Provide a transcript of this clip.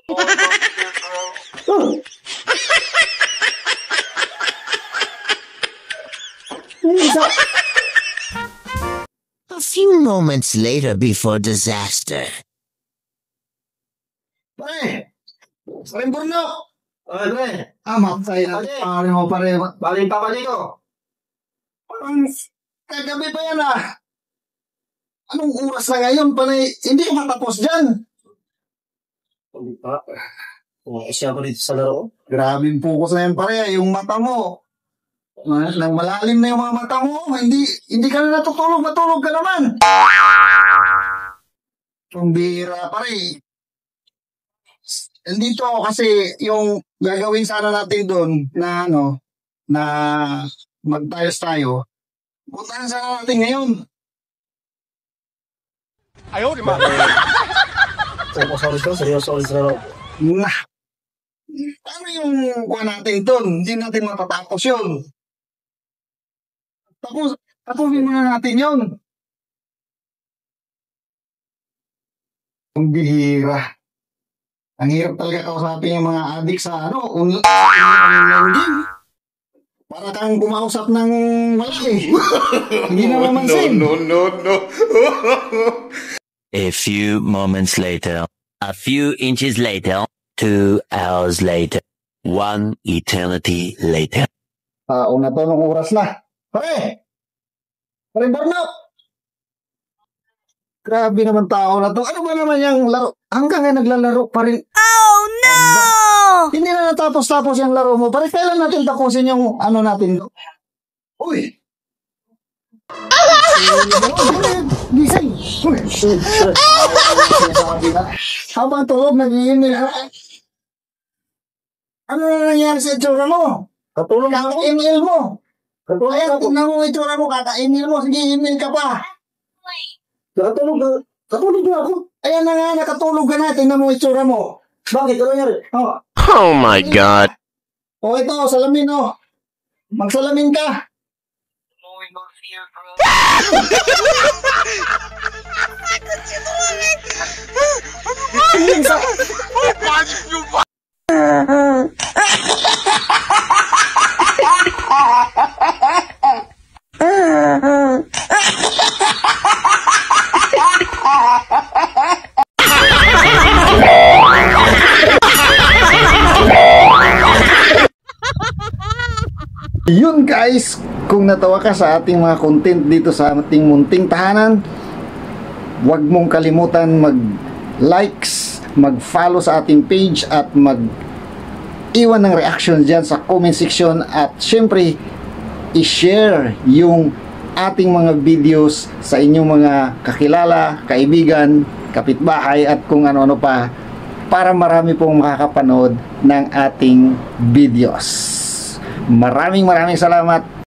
A few moments later before disaster. Pare! Paring Burnok! Pare! Matay na. Pare! Pare mo, pare. Baling pa ba dito? Parang kagabi pa yan ah. Anong oras na ngayon? Panay, hindi ko matapos dyan. Hindi pa. Kasi ako dito sa laro. Grabing focus na yan, pare. Yung mata mo. Nang malalim na yung mga mata mo. Hindi ka na natutulog. Matulog ka naman. Ang bihira, pare. Nandito kasi yung gagawin sana natin doon na na magtayos tayo. Puntahan sana natin ngayon. Ayaw, di ba? Seryoso ulit sa laro. Nah. Ano yung kuha natin doon? Hindi natin matatapos yun. Tapusin muna natin yun. Ang bihira. Ang hirap talaga kausapin yung mga adik sa online game. Para kang kumausap ng wala eh. Hindi na mamansin. No. A few moments later. A few inches later. 2 hours later. 1 eternity later. Una to nung oras na. Pare! Pare Burnok! Grabe naman tao na to. Ano ba naman yung laro? Hanggang ngayon naglalaro pa rin. Oh no! Hindi na natapos-tapos yung laro mo. Pare, kailan natin tapusin yung natin? Uy! Gisay! Uy! Habang tulog, nag-iimil ka. Ano na nangyari sa itsura mo? Katulog na ako. Kaka-email mo. Katulog na Ayan, ako. tingnan mo itsura mo. Kaka-email mo. Sige, email ka pa. Katulog na. Katulog na ako. Ayan na nga, nakatulog ka na. Tingnan mo itsura mo. Bakit? Ano nangyari? Oh my God. O ito, salamin o. Magsalamin ka. Yun guys, kung natawa ka sa ating mga content dito sa ating munting tahanan, huwag mong kalimutan mag-likes, mag-follow sa ating page at mag-iwan ng reaction dyan sa comment section at syempre i-share yung ating mga videos sa inyong mga kakilala, kaibigan, kapitbahay at kung ano-ano pa para marami pong makakapanood ng ating videos. Maraming salamat.